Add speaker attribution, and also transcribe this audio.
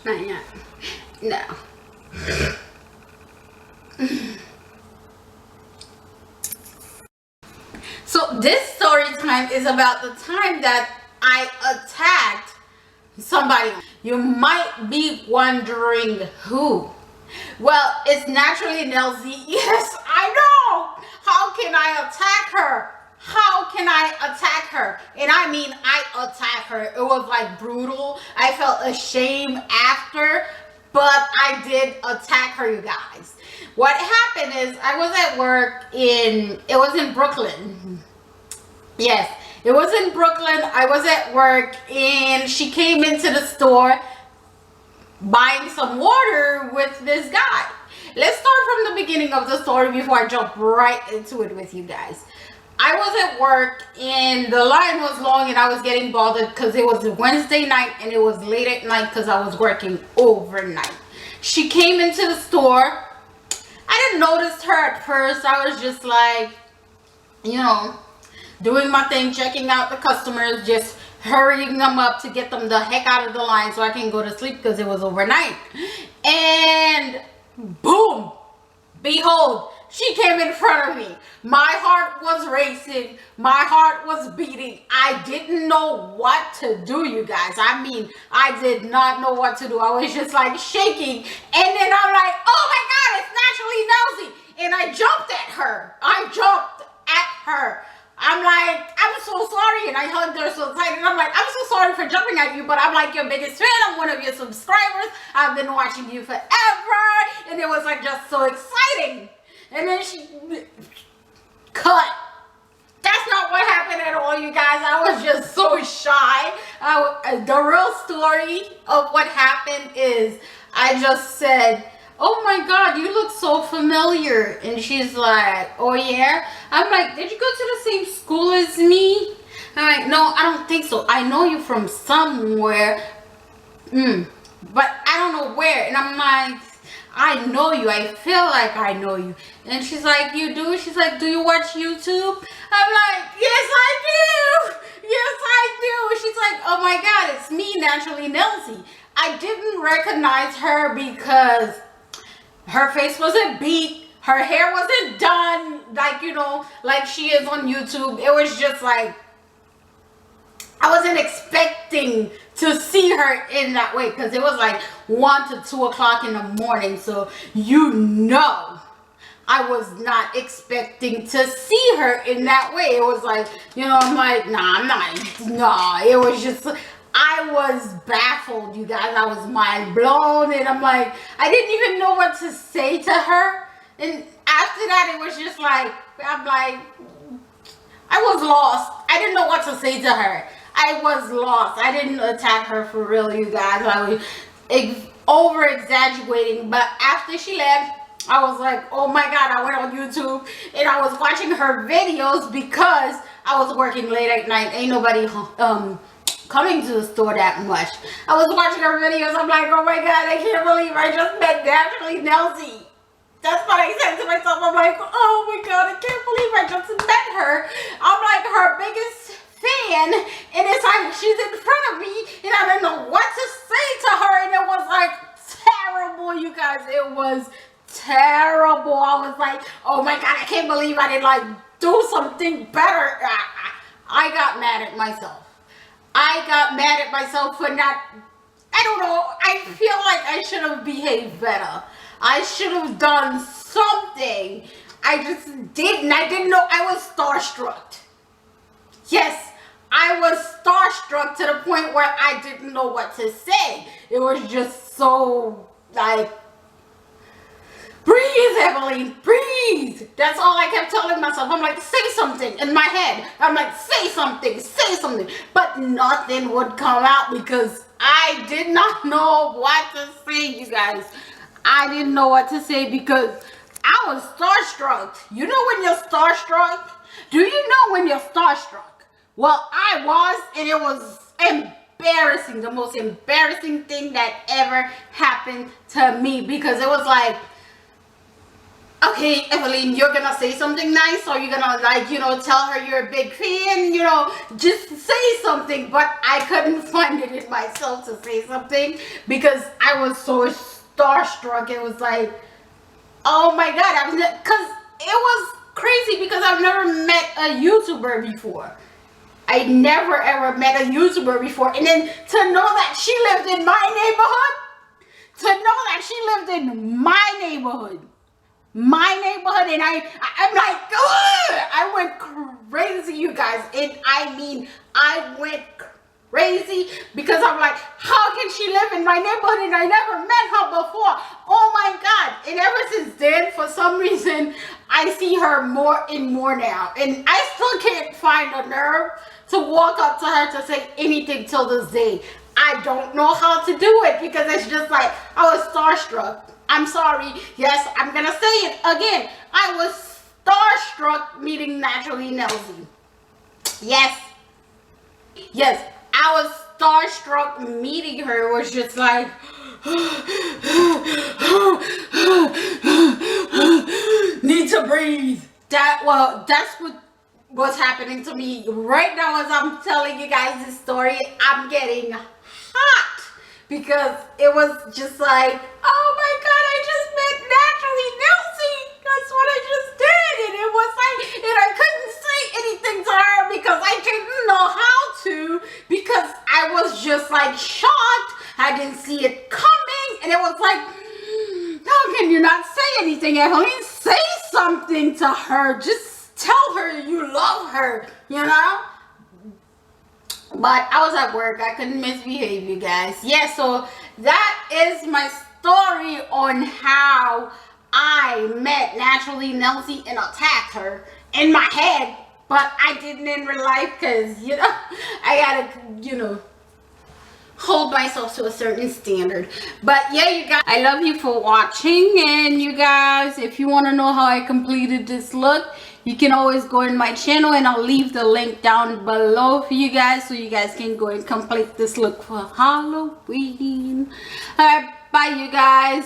Speaker 1: Not yet. No. So this story time is about the time that I attacked somebody. You might be wondering who. Well, it's Naturallynellzy. Yes, I know. How can I attack her? How can I attack her? And I mean, I attacked her. It was like brutal. I felt ashamed after, but I did attack her, you guys. What happened is I was at work it was in Brooklyn. Yes, it was in Brooklyn. I was at work and she came into the store buying some water with this guy. Let's start from the beginning of the story before I jump right into it with you guys. I was at work and the line was long and I was getting bothered because it was Wednesday night and it was late at night because I was working overnight. She came into the store. I didn't notice her at first. I was just like, you know, doing my thing, checking out the customers, just hurrying them up to get them the heck out of the line so I can go to sleep because it was overnight. And boom, behold, she came in front of me. My heart was racing. My heart was beating. I didn't know what to do, you guys. I mean, I did not know what to do. I was just like shaking. And then I'm like, oh my God, it's Naturallynellzy. And I jumped at her. I jumped at her. I'm like, I'm so sorry. And I hugged her so tight. And I'm like, I'm so sorry for jumping at you, but I'm like your biggest fan. I'm one of your subscribers. I've been watching you forever. And it was like just so exciting. And then she cut. That's not what happened at all, you guys. I was just so shy. The real story of what happened is I just said, oh my God, you look so familiar. And she's like, oh yeah? I'm like, did you go to the same school as me? I'm like, no, I don't think so. I know you from somewhere, but I don't know where. And I'm like, I know you. I feel like I know you. And she's like, you do? She's like, do you watch YouTube? I'm like, yes, I do. Yes, I do. She's like, oh my God, it's me, Naturallynellzy. I didn't recognize her because her face wasn't beat. Her hair wasn't done like, you know, like she is on YouTube. It was just like, I wasn't expecting to see her in that way because it was like 1 to 2 o'clock in the morning. So, you know, I was not expecting to see her in that way. It was like, you know, I'm like, nah, I'm not. Nah, it was just, I was baffled, you guys. I was mind blown. And I'm like, I didn't even know what to say to her. And after that, it was just like, I'm like, I was lost. I didn't know what to say to her. I was lost. I didn't attack her for real, you guys. I was over exaggerating. But after she left, I was like, oh my God, I went on YouTube and I was watching her videos because I was working late at night. Ain't nobody coming to the store that much. I was watching her videos. I'm like, oh my God, I can't believe I just met Naturallynellzy. That's what I said to myself. I'm like, oh my God, I can't believe I just met her. I'm like her biggest fan, and it's like she's in front of me, and I don't know what to say to her, and it was like terrible, you guys. It was terrible. I was like, oh my God, I can't believe I didn't like do something better. I got mad at myself. I got mad at myself for not, I don't know, I feel like I should have behaved better. I should have done something. I just didn't. I didn't know. I was starstruck. Yes, I was starstruck to the point where I didn't know what to say. It was just so like, breathe, Evelyn, breathe. That's all I kept telling myself. I'm like, say something in my head. I'm like, say something, say something. But nothing would come out because I did not know what to say, you guys. I didn't know what to say because I was starstruck. You know when you're starstruck? Do you know when you're starstruck? Well, I was, and it was embarrassing. The most embarrassing thing that ever happened to me because it was like, okay, Evelyn, you're gonna say something nice, or you're gonna, like, you know, tell her you're a big fan, you know, just say something. But I couldn't find it in myself to say something because I was so starstruck. It was like, oh my God, I was, because it was crazy because I've never met a YouTuber before. I never ever met a YouTuber before, and then to know that she lived in my neighborhood, and I'm like, ugh! I went crazy, you guys, and I mean, I went crazy because I'm like, how can she live in my neighborhood and I never met her before? Oh my God. And ever since then, for some reason, I see her more and more now, and I still can't find the nerve to walk up to her to say anything till this day. I don't know how to do it because it's just like, I was starstruck. I'm sorry. Yes, I'm gonna say it again. I was starstruck meeting Naturallynellzy. Yes. Yes, I was starstruck meeting her. It was just like, need to breathe. That's what's happening to me right now as I'm telling you guys this story. I'm getting hot because it was just like, oh my God, I just met Naturallynellzy. That's what I just did. And it was like, and I couldn't say anything to her because I didn't know how to, because I was just like shocked. I didn't see it coming, and it was like, how can you not say anything, Evelyn? Say something to her. Just tell her you love her, you know? But I was at work. I couldn't misbehave, you guys. Yeah, so that is my story on how I met Naturallynellzy and attacked her in my head. But I didn't in real life because, you know, I gotta, you know, hold myself to a certain standard. But yeah, you guys, I love you for watching. And you guys, if you want to know how I completed this look, you can always go in my channel, and I'll leave the link down below for you guys, so you guys can go and complete this look for Halloween. All right, bye you guys.